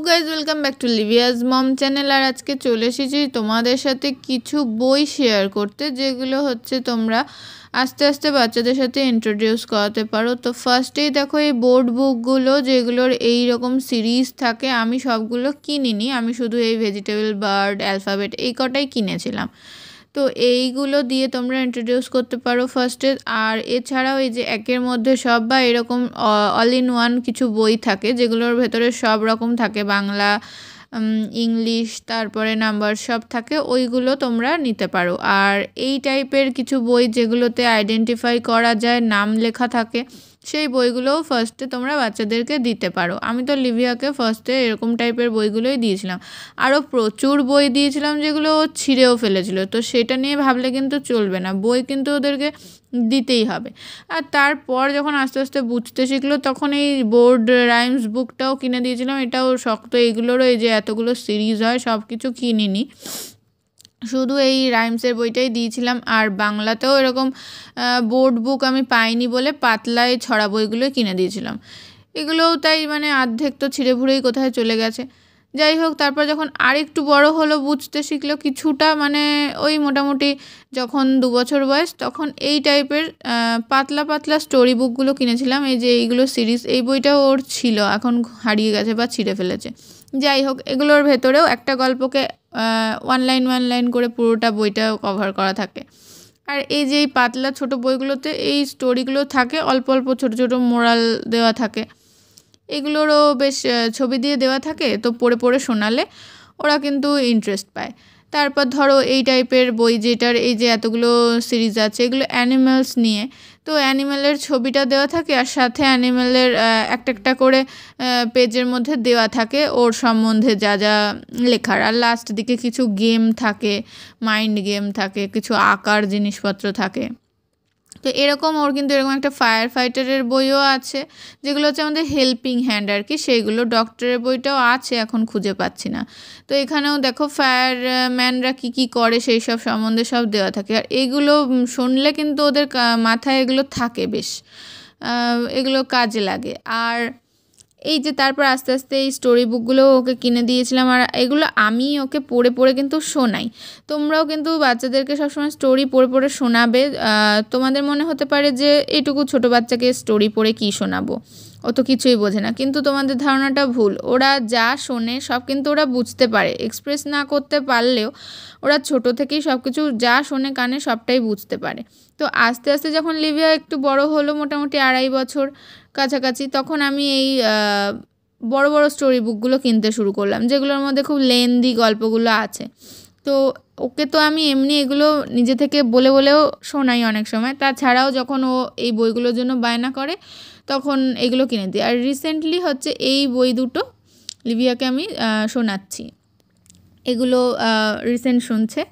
Guys welcome back to Livia's mom channel. আর আজকে চলে এসেছি তোমাদের সাথে কিছু বই শেয়ার করতে, যেগুলো হচ্ছে তোমরা আস্তে আস্তে বাচ্চাদের সাথে ইন্ট্রোডিউস করাতে পারো। তো ফার্স্টেই দেখো এই বোর্ড বুকগুলো, যেগুলোর এই রকম সিরিজ থাকে। আমি সবগুলো কিনিনি, আমি শুধু এই ভেজিটেবল, বার্ড, অ্যালফাবেট এই কটাই কিনেছিলাম। তো এইগুলো দিয়ে তোমরা ইন্ট্রোডিউস করতে পারো ফার্স্টে। আর এছাড়াও এই যে একের মধ্যে সব বা এরকম অল ইন ওয়ান কিছু বই থাকে, যেগুলোর ভেতরে সব রকম থাকে, বাংলা, ইংলিশ, তারপরে নাম্বার সব থাকে, ওইগুলো তোমরা নিতে পারো। আর এই টাইপের কিছু বই যেগুলোতে আইডেন্টিফাই করা যায়, নাম লেখা থাকে, সেই বইগুলোও ফার্স্টে তোমরা বাচ্চাদেরকে দিতে পারো। আমি তো লিভিয়াকে ফার্স্টে এরকম টাইপের বইগুলোই দিয়েছিলাম। আরও প্রচুর বই দিয়েছিলাম যেগুলো ও ছিঁড়েও ফেলেছিল, তো সেটা নিয়ে ভাবলে কিন্তু চলবে না, বই কিন্তু ওদেরকে দিতেই হবে। আর তারপর যখন আস্তে আস্তে বুঝতে শিখলো, তখন এই বোর্ড রাইমস বুকটাও কিনে দিয়েছিলাম। এটাও শক্ত, এইগুলোরও এই যে এতগুলো সিরিজ হয় সব কিছু কিনিনি, শুধু এই রাইমসের বইটাই দিয়েছিলাম। আর বাংলাতেও এরকম বোর্ড বুক আমি পাইনি বলে পাতলায় ছড়া বইগুলো কিনে দিয়েছিলাম। এগুলোও তাই মানে অর্ধেক তো ছিঁড়ে ভুড়েই কোথায় চলে গেছে। যাই হোক, তারপর যখন আরেকটু বড় হলো, বুঝতে শিখলো কিছুটা, মানে ওই মোটামুটি যখন 2 বছর বয়স, তখন এই টাইপের পাতলা পাতলা স্টোরি বুকগুলো কিনেছিলাম। এই যে এইগুলো সিরিজ, এই বইটাও ওর ছিল, এখন হারিয়ে গেছে বা ছিঁড়ে ফেলেছে। যাই হোক, এগুলোর ভেতরেও একটা গল্পকে 1 লাইন 1 লাইন করে পুরোটা বইটা কভার করা থাকে। আর এই যে এই পাতলা ছোট বইগুলোতে এই স্টোরিগুলো থাকে, অল্প অল্প ছোট ছোট মোরাল দেওয়া থাকে। এগুলোরও বেশ ছবি দিয়ে দেওয়া থাকে, তো পড়ে পড়ে শোনালে ওরা কিন্তু ইন্টারেস্ট পায়। তারপর ধরো এই টাইপের বই, যেটার এই যে এতগুলো সিরিজ আছে, এগুলো অ্যানিম্যালস নিয়ে, তো অ্যানিম্যালের ছবিটা দেওয়া থাকে, আর সাথে অ্যানিম্যালের একটা একটা করে পেজের মধ্যে দেওয়া থাকে ওর সম্বন্ধে যা যা লেখার। আর লাস্ট দিকে কিছু গেম থাকে, মাইন্ড গেম থাকে, কিছু আঁকার জিনিসপত্র থাকে। তো এরকম ওর কিন্তু এরকম একটা ফায়ার ফাইটারের বইও আছে, যেগুলো হচ্ছে আমাদের হেল্পিং হ্যান্ড আর কি, সেইগুলো। ডক্টরের বইটাও আছে, এখন খুঁজে পাচ্ছি না। তো এখানেও দেখো ফায়ারম্যানরা কী কী করে সেই সব সম্বন্ধে সব দেওয়া থাকে। আর এগুলো শুনলে কিন্তু ওদের মাথায় এগুলো থাকে বেশ, এগুলো কাজে লাগে। আর এই যে তারপর আস্তে আস্তে এই স্টোরি বুকগুলো ওকে কিনে দিয়েছিলাম, আর এগুলো আমি ওকে পড়ে পড়ে কিন্তু শোনাই। তোমরাও কিন্তু বাচ্চাদেরকে সবসময় স্টোরি পড়ে পড়ে শোনাবে। তোমাদের মনে হতে পারে যে এইটুকু ছোট বাচ্চাকে স্টোরি পড়ে কী শোনাবো, ও তো কিছুই বোঝে না, কিন্তু তোমাদের ধারণাটা ভুল। ওরা যা শোনে সব কিন্তু ওরা বুঝতে পারে, এক্সপ্রেস না করতে পারলেও ওরা ছোট থেকেই সব কিছু যা শোনে কানে সবটাই বুঝতে পারে। তো আস্তে আস্তে যখন লিভিয়া একটু বড় হলো, মোটামুটি 2.5 বছর কাছাকাছি, তখন আমি এই বড় বড় স্টোরি বুকগুলো কিনতে শুরু করলাম, যেগুলোর মধ্যে খুব লেন্দি গল্পগুলো আছে। তো ওকে তো আমি এমনি এগুলো নিজে থেকে বলে বলেও শোনাই অনেক সময়, তাছাড়াও যখন ও এই বইগুলোর জন্য বায়না করে তখন এগুলো কিনে দিই। আর রিসেন্টলি হচ্ছে এই বই দুটো লিভিয়াকে আমি শোনাচ্ছি, এগুলো রিসেন্ট শুনছে।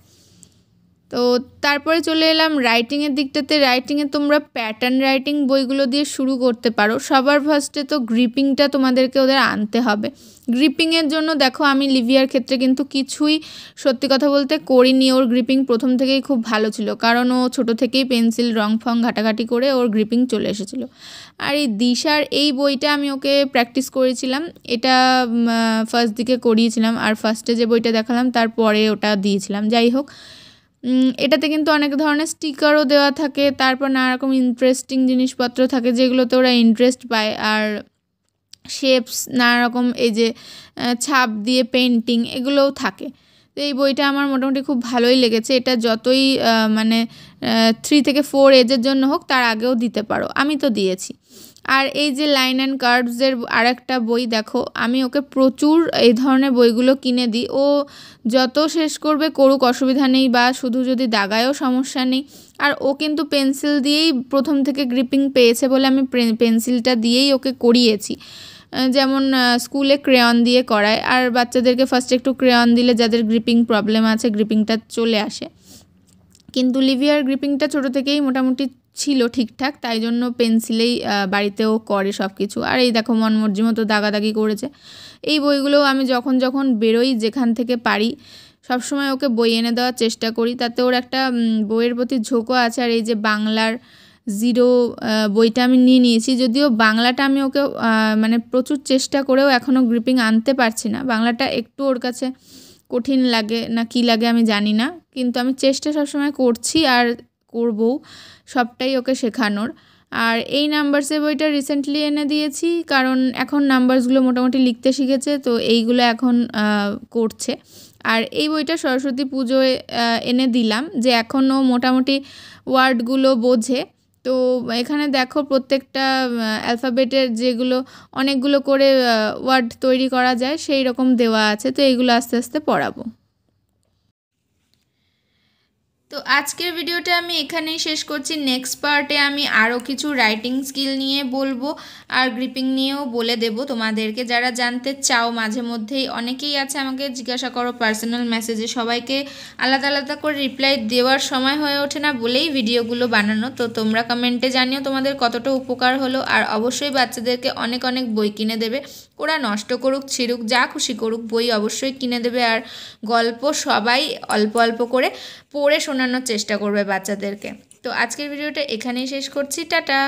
তো তারপরে চলে এলাম রাইটিংয়ের দিকটাতে। রাইটিংয়ে তোমরা প্যাটার্ন রাইটিং বইগুলো দিয়ে শুরু করতে পারো। সবার ফার্স্টে তো গ্রিপিংটা তোমাদেরকে ওদের আনতে হবে। গ্রিপিংয়ের জন্য দেখো, আমি লিভিয়ার ক্ষেত্রে কিন্তু কিছুই সত্যি কথা বলতে করিনি। ওর গ্রিপিং প্রথম থেকেই খুব ভালো ছিল, কারণ ও ছোটো থেকেই পেন্সিল রং ফং ঘাটাঘাটি করে ওর গ্রিপিং চলে এসেছিলো। আর এই দিশার এই বইটা আমি ওকে প্র্যাকটিস করেছিলাম, এটা ফার্স্ট দিকে করিয়েছিলাম, আর ফার্স্টে যে বইটা দেখালাম তারপরে ওটা দিয়েছিলাম। যাই হোক, এটাতে কিন্তু অনেক ধরনের স্টিকারও দেওয়া থাকে, তারপর নানা রকম ইন্টারেস্টিং জিনিসপত্র থাকে, যেগুলোতে ওরা ইন্টারেস্ট পায়। আর শেপস, নানা রকম এই যে ছাপ দিয়ে পেন্টিং, এগুলোও থাকে। তো এই বইটা আমার মোটামুটি খুব ভালোই লেগেছে। এটা যতই মানে 3 থেকে 4 এজের জন্য হোক, তার আগেও দিতে পারো, আমি তো দিয়েছি। আর এই যে লাইন অ্যান্ড কার্ভসের আরেকটা বই দেখো, আমি ওকে প্রচুর এই ধরনের বইগুলো কিনে দিই। ও যত শেষ করবে করুক, অসুবিধা নেই, বা শুধু যদি দাগায়ও সমস্যা নেই। আর ও কিন্তু পেন্সিল দিয়েই প্রথম থেকে গ্রিপিং পেয়েছে বলে আমি পেন্সিলটা দিয়েই ওকে করিয়েছি। যেমন স্কুলে ক্রেয়ন দিয়ে করায়, আর বাচ্চাদেরকে ফার্স্টে একটু ক্রেয়ন দিলে যাদের গ্রিপিং প্রবলেম আছে গ্রিপিংটা চলে আসে। কিন্তু লিভিয়ার গ্রিপিংটা ছোটো থেকেই মোটামুটি ছিল ঠিকঠাক, তাই জন্য পেন্সিলেই বাড়িতেও করে সব কিছু। আর এই দেখো মন মর্জি মতো দাগাদাগি করেছে। এই বইগুলোও আমি যখন যখন বেরোই, যেখান থেকে পারি, সবসময় ওকে বই এনে দেওয়ার চেষ্টা করি, তাতে ওর একটা বইয়ের প্রতি ঝোঁকও আছে। আর এই যে বাংলার জিরো বইটা আমি নিয়ে নিয়েছি। যদিও বাংলাটা আমি ওকে মানে প্রচুর চেষ্টা করেও এখনও গ্রিপিং আনতে পারছি না। বাংলাটা একটু ওর কাছে কঠিন লাগে না কি লাগে আমি জানি না, কিন্তু আমি চেষ্টা সবসময় করছি আর করবও সবটাই ওকে শেখানোর। আর এই নাম্বারসের বইটা রিসেন্টলি এনে দিয়েছি, কারণ এখন নাম্বারসগুলো মোটামুটি লিখতে শিখেছে, তো এইগুলো এখন করছে। আর এই বইটা সরস্বতী পুজোয় এনে দিলাম, যে এখনও মোটামুটি ওয়ার্ডগুলো বোঝে। তো এখানে দেখো প্রত্যেকটা অ্যালফাবেটের যেগুলো অনেকগুলো করে ওয়ার্ড তৈরি করা যায় সেই রকম দেওয়া আছে, তো এইগুলো আস্তে আস্তে পড়াবো। তো আজকের ভিডিওটা আমি এখানেই শেষ করছি। নেক্সট পার্টে আমি আরও কিছু রাইটিং স্কিল নিয়ে বলবো আর গ্রিপিং নিয়েও বলে দেব তোমাদেরকে। যারা জানতে চাও মাঝে মধ্যেই অনেকেই আছে আমাকে জিজ্ঞাসা করো পার্সোনাল মেসেজে, সবাইকে আলাদা আলাদা করে রিপ্লাই দেওয়ার সময় হয়ে ওঠে না বলেই ভিডিওগুলো বানানো। তো তোমরা কমেন্টে জানিও তোমাদের কতটা উপকার হলো। আর অবশ্যই বাচ্চাদেরকে অনেক অনেক বই কিনে দেবে, ওরা নষ্ট করুক ছিড়ুক যা খুশি করুক, বই অবশ্যই কিনে দেবে। আর গল্প সবাই অল্প অল্প করে পড়ে শোনানোর চেষ্টা করবে বাচ্চাদেরকে। তো আজকের ভিডিওটা এখানেই শেষ করছি, টাটা।